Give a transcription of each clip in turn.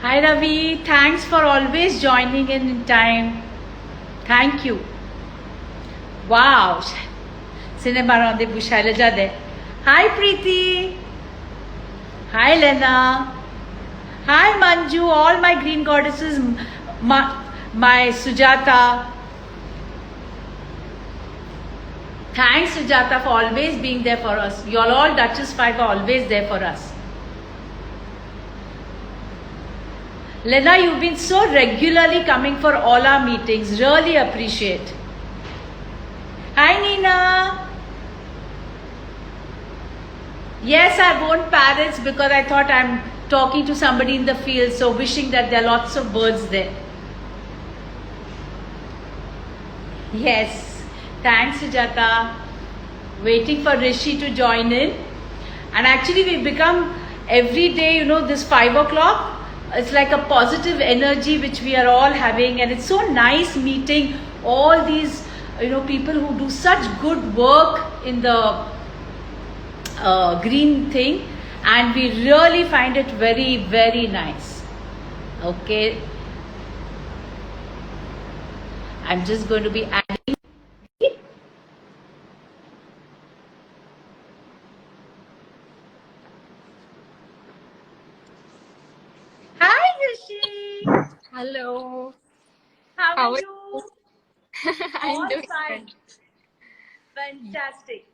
Hi Ravi, thanks for always joining in time. Thank you. Wow. Cinema on the Bushaila Jade. Hi Preeti. Hi Lena. Hi Manju, all my green goddesses, my Sujata. Thanks Sujata for always being there for us. You all Duchess 5 are always there for us. Lena, you've been so regularly coming for all our meetings. Really appreciate. Hi Nina. Yes, I've worn parrots because I thought I'm talking to somebody in the field, so wishing that there are lots of birds there. Yes, thanks Sujata. Waiting for Rishi to join in. And actually we become every day, this 5 o'clock, it's like a positive energy which we are all having, and it's so nice meeting all these, people who do such good work in the green thing, and we really find it very, very nice. Okay, I'm just going to be adding. Hi Rishi. Hello. How are you? I'm All doing fine. good. Fantastic.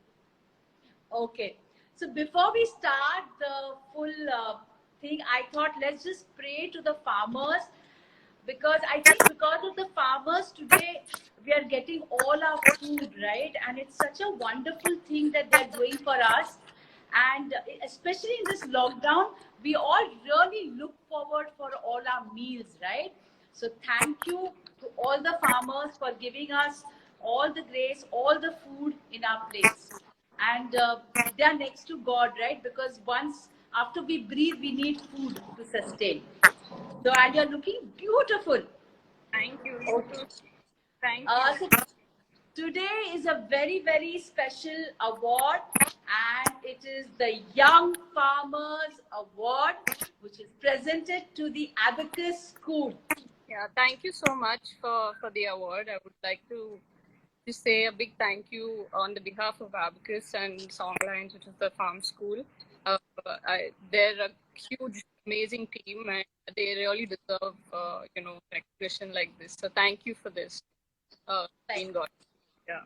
Okay, so before we start the full thing, I thought let's just pray to the farmers, because I think because of the farmers today we are getting all our food, right? And it's such a wonderful thing that they're doing for us. And especially in this lockdown, we all really look forward for all our meals, right? So thank you to all the farmers for giving us all the grace, all the food in our plates. And they are next to God, right? Because once after we breathe, we need food to sustain. So, and you're looking beautiful. Thank you. You Okay. too. Thank you. So today is a very, very special award, and it is the Young Farmers Award, which is presented to the Abacus School. Yeah, thank you so much for the award. I would like to say a big thank you on the behalf of Abacus and Songlines, which is the farm school. They're a huge, amazing team, and they really deserve, recognition like this. So thank you for this. Green God. Yeah.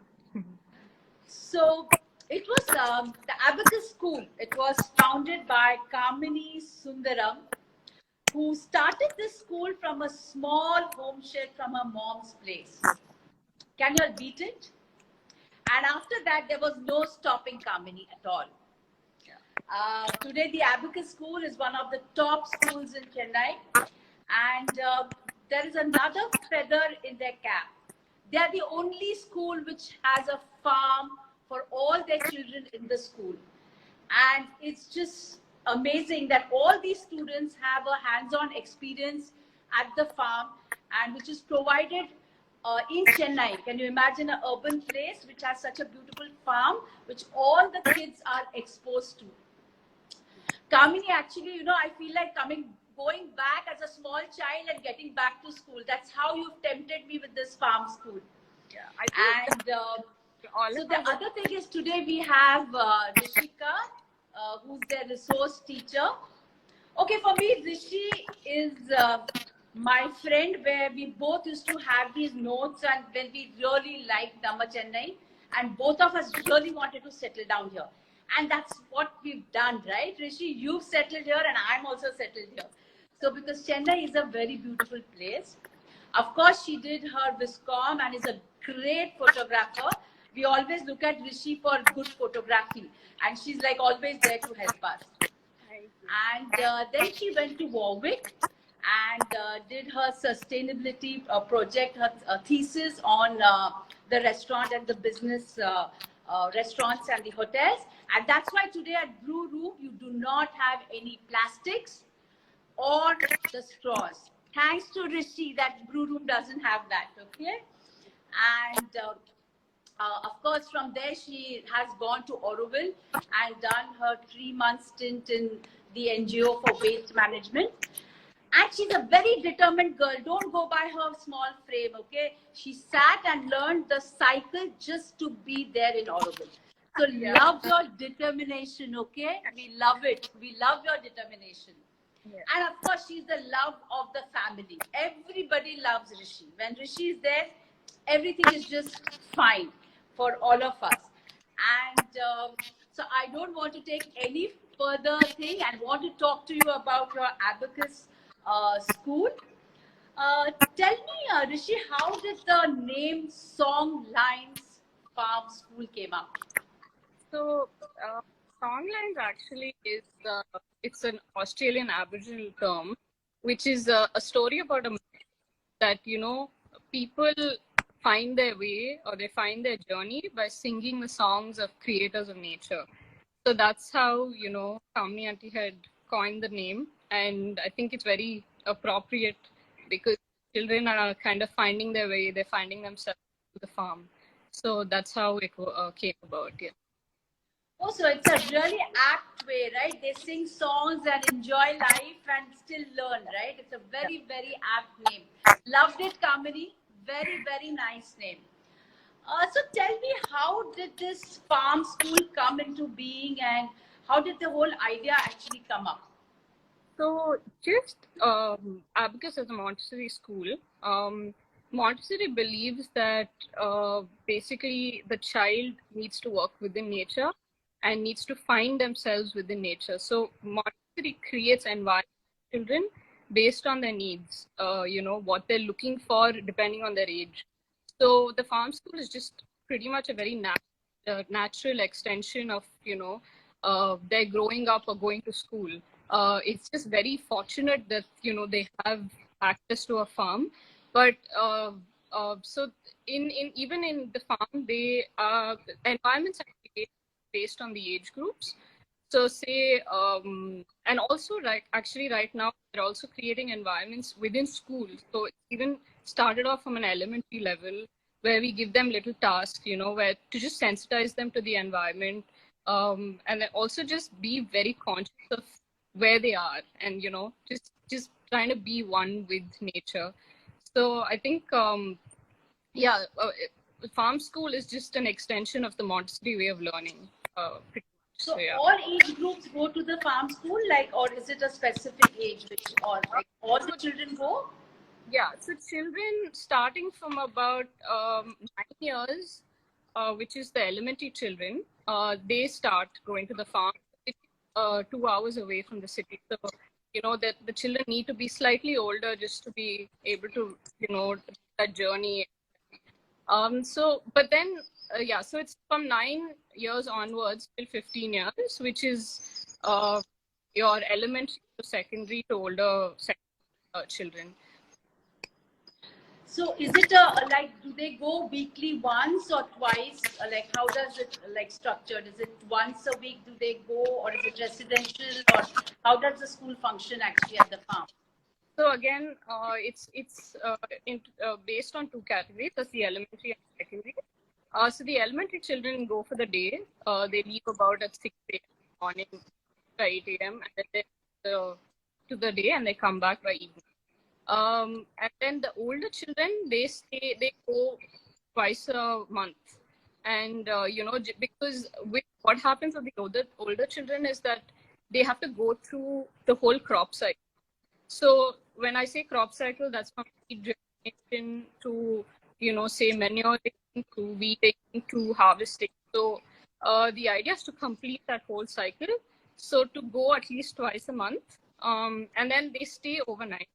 So it was the Abacus School. It was founded by Kamini Sundaram, who started this school from a small homestead from her mom's place. Can you all beat it? And after that, there was no stopping Kamini at all. Today, the Abacus School is one of the top schools in Chennai, and there is another feather in their cap. They are the only school which has a farm for all their children in the school. And it's just amazing that all these students have a hands-on experience at the farm, and which is provided in Chennai. Can you imagine an urban place which has such a beautiful farm, which all the kids are exposed to? Kamini, actually, I feel like going back as a small child and getting back to school. That's how you've tempted me with this farm school. Yeah, I think So the other thing is, today we have Rishika, who's their resource teacher. Okay, for me, Rishi is my friend, where we both used to have these notes, and when we really liked Dhamma Chennai, and both of us really wanted to settle down here. And that's what we've done, right? Rishi, you've settled here, and I'm also settled here. So because Chennai is a very beautiful place. Of course, she did her Viscom and is a great photographer. We always look at Rishi for good photography, and she's like always there to help us. And then she went to Warwick and did her sustainability project, her thesis on the restaurant and the business restaurants and the hotels. And that's why today at Brew Room, you do not have any plastics or the straws. Thanks to Rishi, that Brew Room doesn't have that, okay? And of course, from there, she has gone to Auroville and done her 3-month stint in the NGO for waste management. And she's a very determined girl. Don't go by her small frame, okay? She sat and learned the cycle just to be there in Oregon. So Yeah. love your determination, okay? We love it. We love your determination. Yeah. And of course, she's the love of the family. Everybody loves Rishi. When Rishi is there, everything is just fine for all of us. And so I don't want to take any further thing and want to talk to you about your Abacus school. Tell me, Rishi, how did the name Songlines Farm School came up? So, Songlines actually is it's an Australian Aboriginal term, which is a story about a that people find their way or they find their journey by singing the songs of creators of nature. So that's how Kamni Auntie had coined the name, and I think it's very appropriate because children are kind of finding their way. They're finding themselves to the farm. So that's how it came about. Yeah. Oh, so it's a really apt way, right? They sing songs and enjoy life and still learn, right? It's a very, very apt name. Loved it, Kamini. Very, very nice name. So tell me, how did this farm school come into being and how did the whole idea actually come up? So just Abacus as a Montessori school, Montessori believes that basically the child needs to work within nature and needs to find themselves within nature. So Montessori creates environment for children based on their needs, what they're looking for depending on their age. So the farm school is just pretty much a very natural extension of, their growing up or going to school. It's just very fortunate that they have access to a farm, but so in even in the farm, they the environments are created based on the age groups. So say and also actually right now they're also creating environments within schools. So it's even started off from an elementary level where we give them little tasks, where to just sensitize them to the environment, and then also just be very conscious of where they are, and just trying to be one with nature. So I think yeah, farm school is just an extension of the Montessori way of learning, pretty much. So Yeah. all age groups go to the farm school, like, or is it a specific age which, or like all the children go? Yeah, so children starting from about 9 years, which is the elementary children, they start going to the farm. It's 2 hours away from the city. So, that the children need to be slightly older just to be able to, that journey. But then, yeah, so it's from 9 years onwards till 15 years, which is your elementary to secondary to older children. So is it like, do they go weekly once or twice? Like, how does it like structured? Is it once a week do they go, or is it residential, or how does the school function actually at the farm? So again, it's based on two categories. That's the elementary and secondary. So the elementary children go for the day. They leave about at 6 a.m. morning to 8 a.m. and then they to the day, and they come back by evening. And then the older children, they go twice a month. And, because with what happens with the older children is that they have to go through the whole crop cycle. So when I say crop cycle, that's from seed germination to, say manuring to weeding to harvesting. So the idea is to complete that whole cycle. So to go at least twice a month, and then they stay overnight.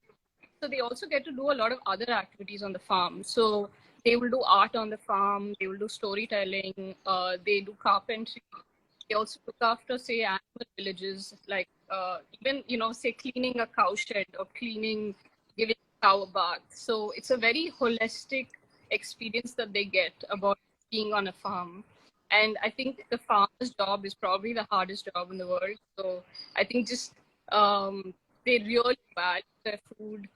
So they also get to do a lot of other activities on the farm. So they will do art on the farm, they will do storytelling, they do carpentry. They also look after, say, animal villages, like even, say, cleaning a cow shed or giving a cow a bath. So it's a very holistic experience that they get about being on a farm. And I think the farmer's job is probably the hardest job in the world. So I think just they really value their food,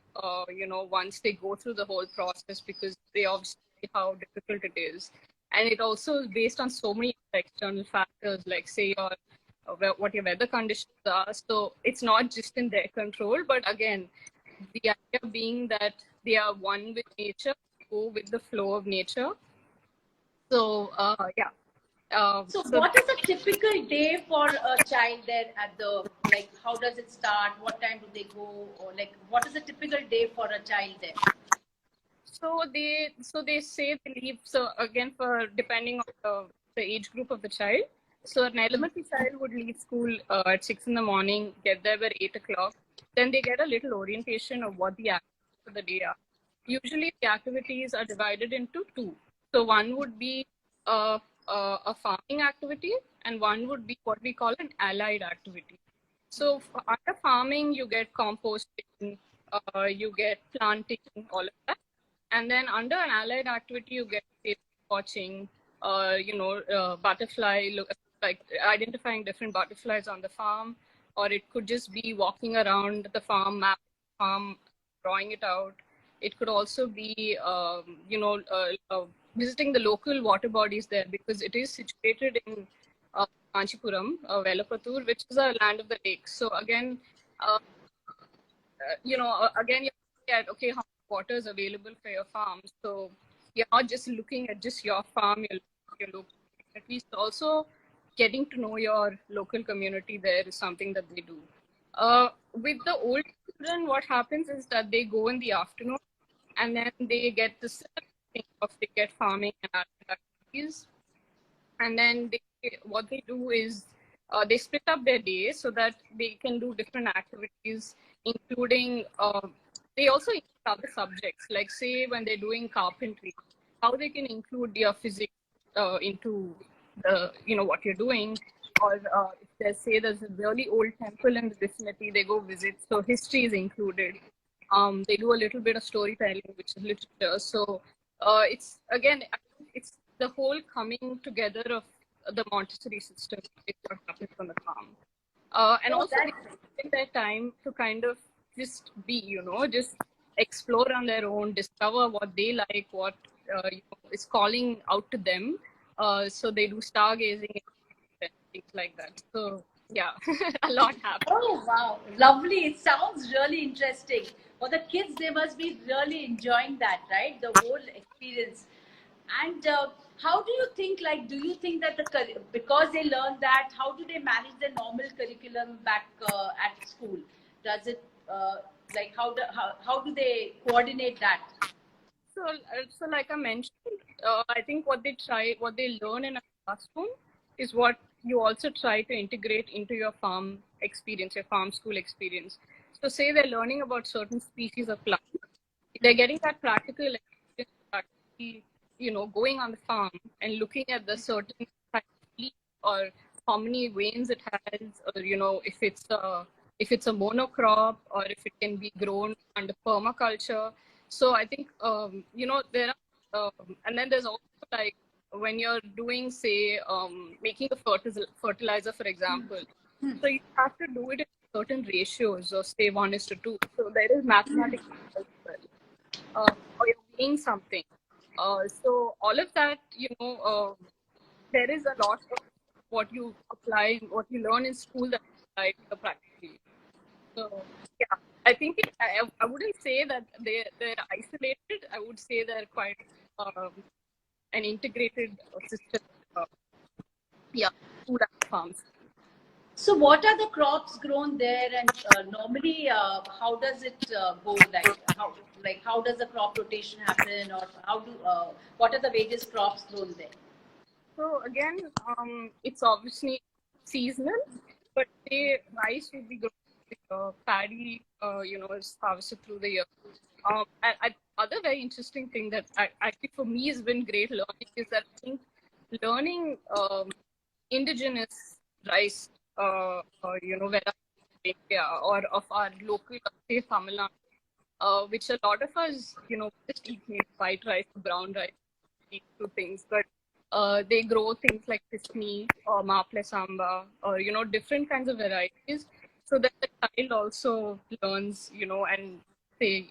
once they go through the whole process, because they obviously see how difficult it is. And it also is based on so many external factors, like say what your weather conditions are. So it's not just in their control, but again, the idea being that they are one with nature, go with the flow of nature. So yeah. So So what is a typical day for a child there at the, like, how does it start? What time do they go? Or like, what is a typical day for a child there? they say they leave. So again, for depending on the age group of the child. So an elementary child would leave school at 6 in the morning, get there by 8 o'clock. Then they get a little orientation of what the activities for the day are. Usually, the activities are divided into two. So one would be a farming activity, and one would be what we call an allied activity. So under farming, you get composting, you get planting, all of that. And then under an allied activity, you get watching, butterfly, like identifying different butterflies on the farm, or it could just be walking around the farm, map farm, drawing it out. It could also be, visiting the local water bodies there because it is situated in Kanchipuram, Velapatur, which is a land of the lake. So again, uh, again, you're looking at, okay, how much water is available for your farm. So you're not just looking at just your farm, you're looking at least also getting to know your local community there is something that they do. With the old children, what happens is that they go in the afternoon and then they get this thing of they get farming and activities, and then what they do is they split up their day so that they can do different activities, including they also include other subjects, like say when they're doing carpentry, how they can include their physics into the what you're doing, or if they say there's a really old temple in the vicinity, they go visit, so history is included. They do a little bit of storytelling, which is literature. So it's again, I think it's the whole coming together of the Montessori system is what happens on the farm. And Oh, also that they take their time to kind of just be, just explore on their own, discover what they like, what is calling out to them. So they do stargazing and things like that. So yeah, a lot happens. Oh, wow. Lovely. It sounds really interesting. For the kids, they must be really enjoying that, right? The whole experience. And how do you think, like, do you think that because they learn that, how do they manage their normal curriculum back at school? Does it, like, how do they coordinate that? So like I mentioned, I think what they learn in a classroom is what you also try to integrate into your farm experience, your farm school experience. So say they're learning about certain species of plants, they're getting that practical experience of actually, going on the farm and looking at the certain type of leaf, or how many veins it has, or if it's a monocrop, or if it can be grown under permaculture. So I think there are, and then there's also like when you're doing, say, making a fertilizer, for example. So you have to do it in certain ratios, or say 1:2. So there is mathematics as well, or you're weighing something. So all of that, there is a lot of what you apply, what you learn in school that you apply practically. So yeah, I think I wouldn't say that they're isolated. I would say they're quite um, an integrated system. Uh, yeah, food and farms. So, what are the crops grown there, and normally, how does it go? How does the crop rotation happen, or what are the various crops grown there? So again, it's obviously seasonal, but say rice would be grown, paddy, is harvested through the year. And other very interesting thing that actually for me has been great learning is that I think learning indigenous rice, where India or of our local, say, Tamil Nadu, which a lot of us, just eat white rice, brown rice, these two things, but they grow things like pisni or maple samba, or different kinds of varieties, so that the child also learns, and say,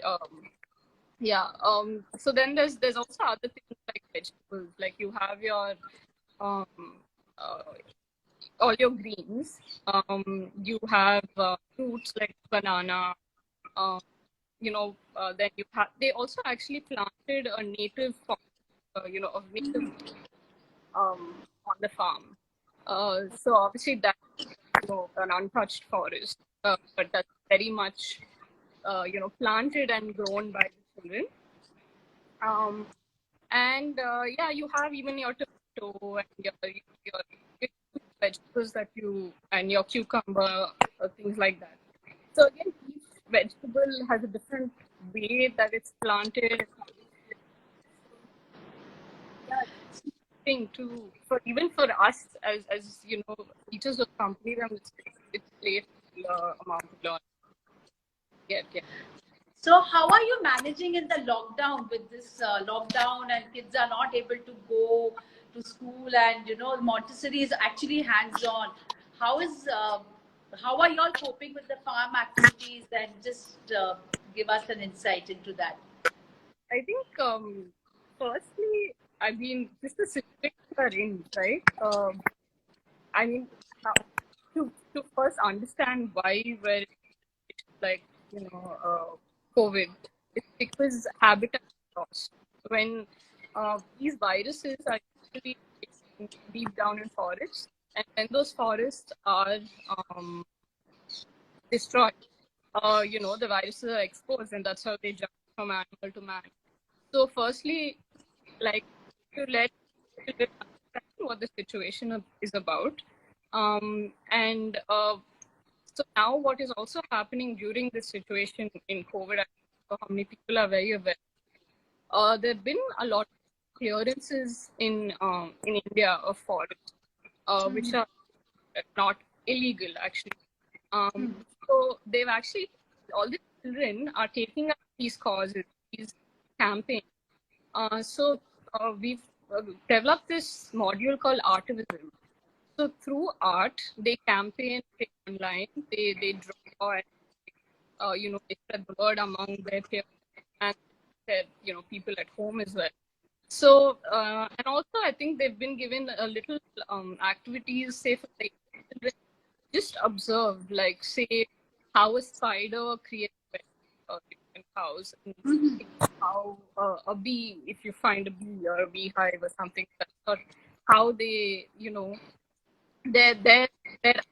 yeah. So then there's also other things like vegetables, like you have your um, uh, all your greens. You have fruits like banana. Um, then you have, they also actually planted a native forest, of native on the farm. So obviously that's an untouched forest, but that's very much planted and grown by the children. And yeah, you have even your tomato and your vegetables that you and your cucumber, things like that. So again, each vegetable has a different way that it's planted. Yeah, it's interesting to for even for us as teachers of company, then it's great amount to learn. Yeah. So how are you managing in the lockdown with this lockdown and kids are not able to go to school and Montessori is actually hands-on. How are you all coping with the farm activities and just give us an insight into that. I think firstly, I mean, just the situation we're in, right? I mean, to first understand why we're like COVID, it's because habitat loss. When these viruses are usually deep down in forests, and when those forests are destroyed, the viruses are exposed, and that's how they jump from animal to man. So, firstly, like to let children understand what the situation is about, and so now what is also happening during this situation in COVID, I don't know how many people are very aware. There have been a lot of clearances in India of forests, which are not illegal actually. So they've actually all the children are taking up these causes, these campaigns. We've developed this module called Artivism. So through art, they campaign online. They draw and they spread the word among their peers and their people at home as well. So and also I think they've been given a little activities, say for like children, just observe, like say how a spider creates in house, and how a bee, if you find a bee or a beehive or something, or how they their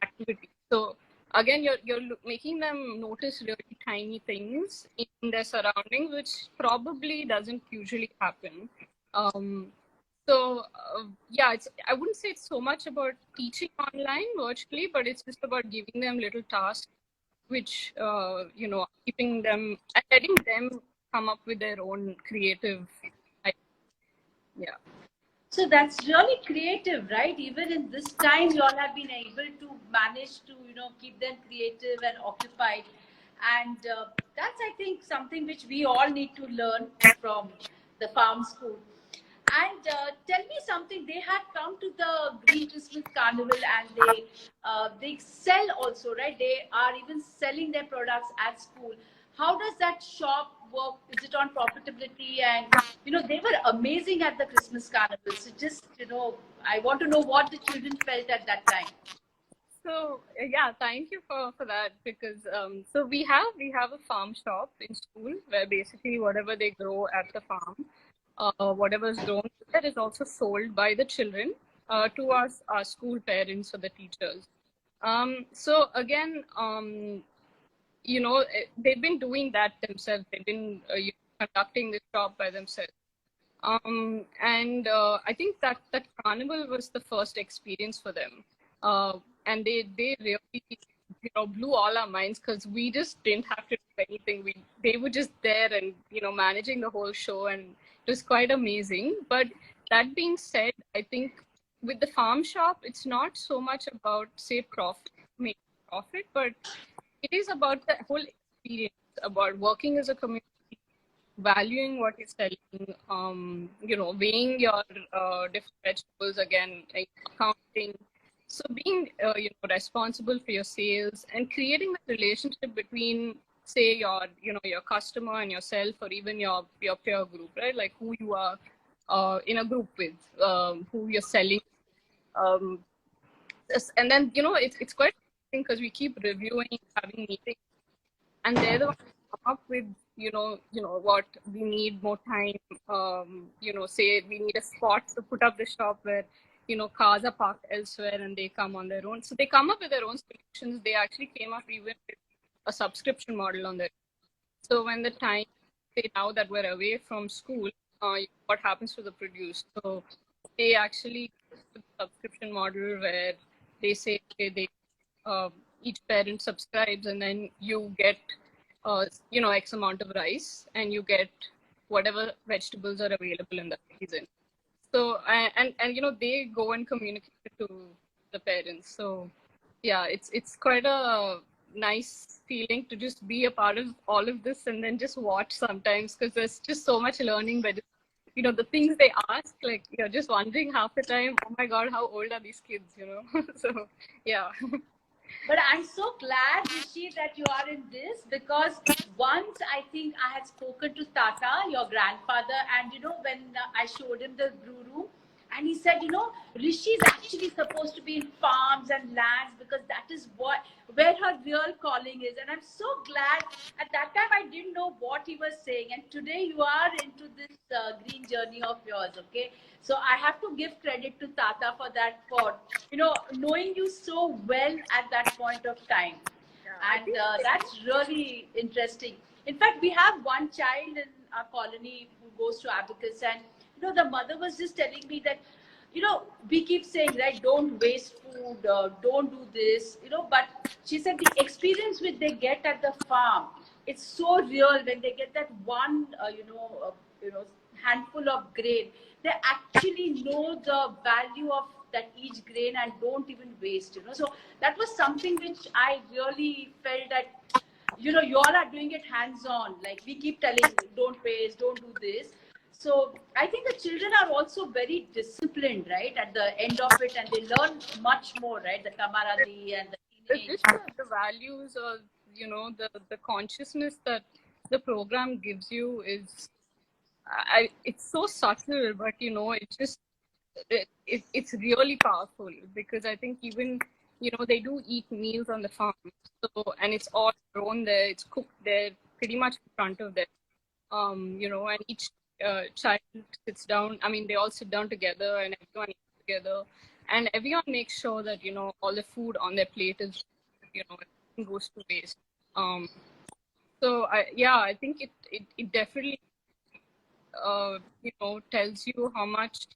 activity. So again, you're making them notice really tiny things in their surroundings, which probably doesn't usually happen. Yeah, I wouldn't say it's so much about teaching online virtually, but it's just about giving them little tasks, which keeping them and letting them come up with their own creative ideas. Yeah. So that's really creative, right? Even in this time, you all have been able to manage to, keep them creative and occupied. And that's, I think, something which we all need to learn from the farm school. And tell me something. They had come to the Green Christmas Carnival and they sell also, right? They are even selling their products at school. How does that shop work? Is it on profitability? And they were amazing at the Christmas Carnival. So just I want to know what the children felt at that time. So yeah, thank you for that, because so we have a farm shop in school where basically whatever they grow at the farm, whatever is grown there is also sold by the children to us, our school parents or the teachers. So again, they've been doing that themselves. They've been conducting this job by themselves. And I think that carnival was the first experience for them, and they really blew all our minds, because we just didn't have to do anything. They were just there and managing the whole show, and it was quite amazing. But that being said, I think with the farm shop, it's not so much about say making profit, but it is about the whole experience, about working as a community, valuing what you're selling, weighing your different vegetables again, like accounting. So being responsible for your sales and creating that relationship between say your customer and yourself, or even your peer group, right? Like who you are in a group with, who you're selling. Um, and then it's quite interesting because we keep reviewing, having meetings, and they're the ones who come up with what, we need more time. Say we need a spot to put up the shop where, cars are parked elsewhere and they come on their own. So they come up with their own solutions. They actually came up even with a subscription model on their. So when the time, say now that we're away from school, what happens to the produce? So they actually do the subscription model where they say, okay, each parent subscribes and then you get X amount of rice and you get whatever vegetables are available in the season. So and they go and communicate it to the parents. So yeah, it's quite a nice feeling to just be a part of all of this and then just watch sometimes, because there's just so much learning. But the things they ask, like you're just wondering half the time, oh my god, how old are these kids? So yeah. But I'm so glad, Rishi, that you are in this, because once I think I had spoken to Tata, your grandfather, and when I showed him the brew room, and he said, Rishi is actually supposed to be in farms and lands, because that is where her real calling is. And I'm so glad. At that time, I didn't know what he was saying, and today you are into this green journey of yours. Okay, so I have to give credit to Tata for that, for knowing you so well at that point of time. Yeah, and that's really interesting. In fact, we have one child in our colony who goes to Abacus, and the mother was just telling me that we keep saying, right, don't waste food, don't do this, but she said the experience which they get at the farm, it's so real. When they get that one handful of grain, they actually know the value of that each grain and don't even waste. So that was something which I really felt that you all are doing it hands on. Like we keep telling, don't waste, don't do this. So I think the children are also very disciplined, right, at the end of it, and they learn much more, right? The camaraderie and the teenage. The values, or the consciousness that the program gives you is, it's so subtle, but it's just it's really powerful, because I think even they do eat meals on the farm, so, and it's all grown there, it's cooked there, pretty much in front of them. And each child sits down. I mean, they all sit down together, and everyone eats together, and everyone makes sure that all the food on their plate is everything goes to waste. So I think it definitely tells you how much.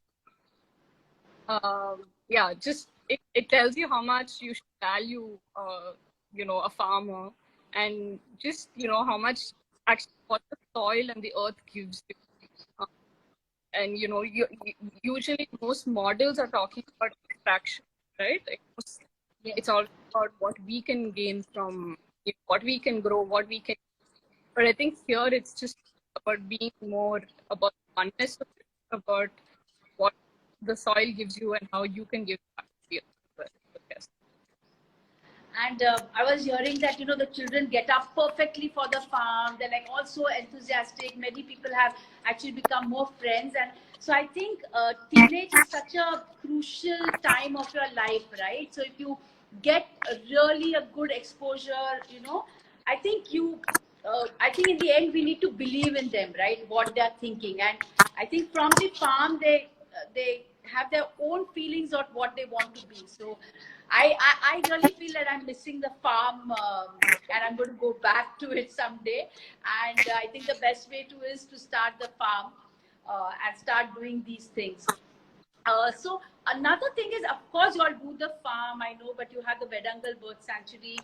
Just it tells you how much you should value a farmer, and just how much actually what the soil and the earth gives you. And usually most models are talking about extraction, right? It's all about what we can gain from what we can grow, what we can. But I think here it's just about being more about oneness, about what the soil gives you and how you can give back to the earth. Yes. And I was hearing that the children get up perfectly for the farm. They're like also enthusiastic. Many people have actually become more friends, and so I think teenage is such a crucial time of your life, right? So if you get really a good exposure, I think I think in the end we need to believe in them, right? What they're thinking, and I think from the farm they have their own feelings of what they want to be. So I really feel that I'm missing the farm, and I'm going to go back to it someday. And I think the best way is to start the farm and start doing these things. So another thing is, of course, you all do the farm, I know, but you have the Vedangal Bird Sanctuary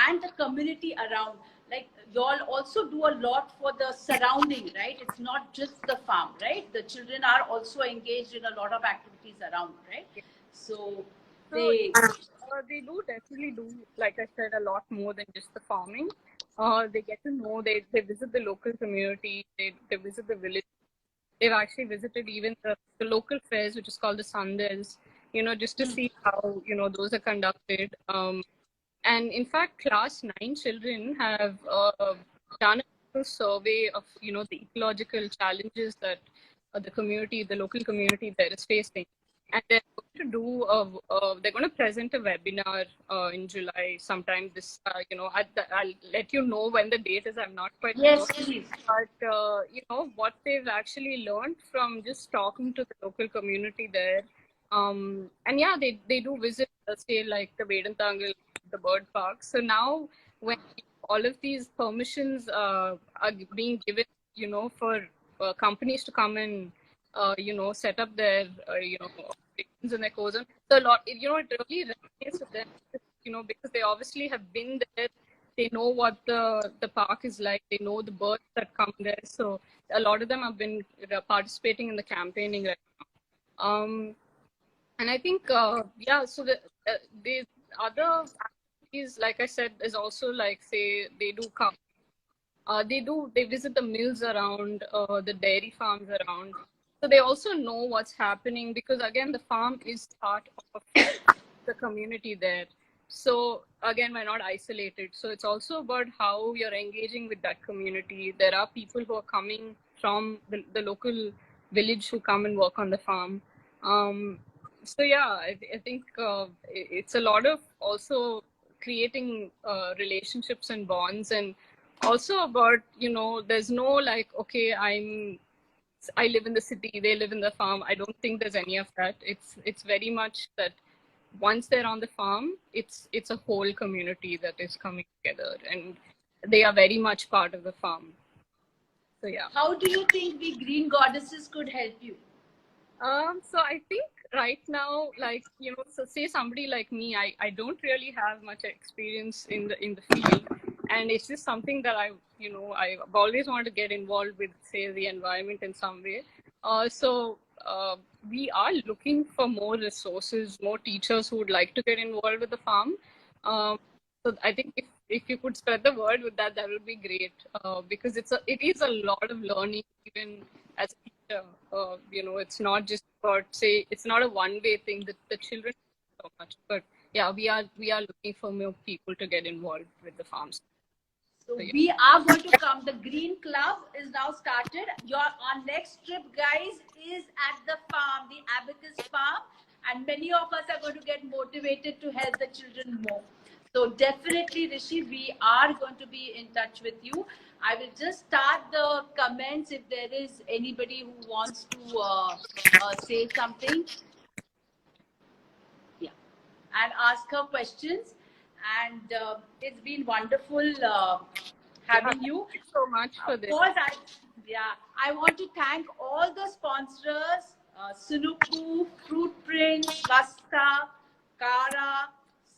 and the community around. Like you all also do a lot for the surrounding, right? It's not just the farm, right? The children are also engaged in a lot of activities around, right? So they do definitely do, like I said, a lot more than just the farming. They get to know, they visit the local community, they visit the village. They've actually visited even the local fairs, which is called the Sundays, just to see how, those are conducted. And in fact, class 9 children have done a survey of, the ecological challenges that the local community there is facing. And they're going to do they're going to present a webinar in July sometime this, I'll let you know when the date is. I'm not quite Yes, sure. please. But, what they've actually learned from just talking to the local community there. And yeah, they do visit, say, like the Vedantangal, the bird park. So now when all of these permissions are being given, for companies to come and, set up their, operations in their ecosystem. So a lot, it really resonates with them, because they obviously have been there. They know what the park is like. They know the birds that come there. So a lot of them have been participating in the campaigning right now. And I think, so the other activities, like I said, is also like, say, they do come. They visit the mills around, the dairy farms around. So they also know what's happening, because again, the farm is part of the community there. So again, we're not isolated. So it's also about how you're engaging with that community. There are people who are coming from the local village who come and work on the farm. So yeah, I think it's a lot of also creating relationships and bonds, and also about, there's no like, okay, I live in the city, they live in the farm. I don't think there's any of that. It's very much that once they're on the farm, it's a whole community that is coming together, and they are very much part of the farm. So yeah. How do you think we green goddesses could help you? So I think right now, like, so say somebody like me, I don't really have much experience in the field, and it's just something that I've always wanted to get involved with, say, the environment in some way. We are looking for more resources, more teachers who would like to get involved with the farm. So I think if you could spread the word with that, that would be great, because it is a lot of learning, even as a teacher. It's not just about, say, it's not a one-way thing that the children so much, but yeah, we are looking for more people to get involved with the farms. So Yeah. we are going to come. The Green Club is now started. Our next trip, guys, is at the farm, the Abacus farm, and many of us are going to get motivated to help the children more. So definitely, Rishi, we are going to be in touch with you. I will just start the comments if there is anybody who wants to say something. Yeah, and ask her questions. And it's been wonderful having you. Thank you so much for this. Of course, I want to thank all the sponsors, Sunuku, Fruitprints, Vasta, Kara,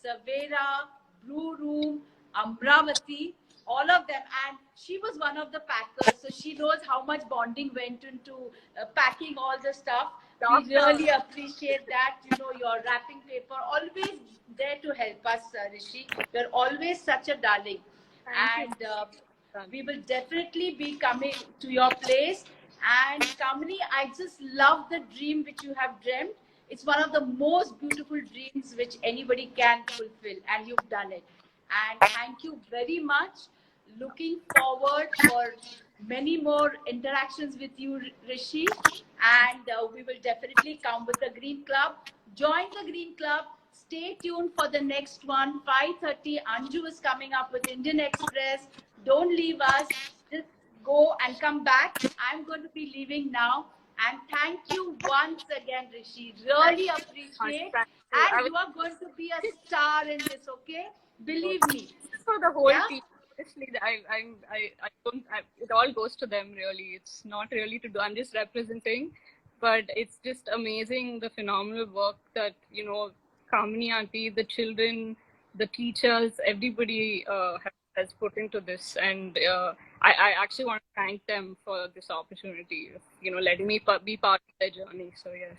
Savera, Blue Room, Amravati, all of them. And she was one of the packers, so she knows how much bonding went into packing all the stuff. We really appreciate that. Your wrapping paper, always there to help us, Rishi. You're always such a darling. We will definitely be coming to your place. And Kamini, I just love the dream which you have dreamt. It's one of the most beautiful dreams which anybody can fulfill, and you've done it. And thank you very much. Looking forward for many more interactions with you, Rishi. And we will definitely come with the Green Club. Join the Green Club. Stay tuned for the next one. 5:30. Anju is coming up with Indian Express. Don't leave us. Just go and come back. I'm going to be leaving now. And thank you once again, Rishi. Really appreciate. And you are going to be a star in this, okay? Believe me. For the whole team, honestly, I don't. It all goes to them, really. It's not really to do. I'm just representing, but it's just amazing, the phenomenal work that Kamini auntie, the children, the teachers, everybody has put into this, and I actually want to thank them for this opportunity of letting me be part of their journey. So yes,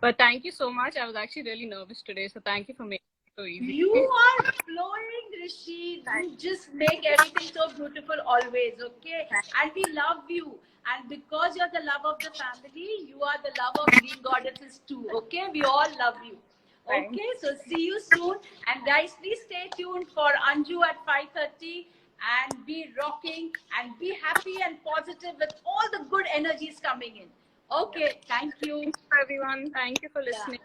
but thank you so much. I was actually really nervous today, so thank you for making it so easy. You are flowing, Rishi. You just make everything so beautiful always, okay? And we love you. And because you're the love of the family, you are the love of Green Goddesses too, okay? We all love you. Okay, so see you soon. And guys, please stay tuned for Anju at 5:30 and be rocking and be happy and positive with all the good energies coming in. Okay, thank you. Thanks, everyone. Thank you for listening.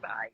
Bye.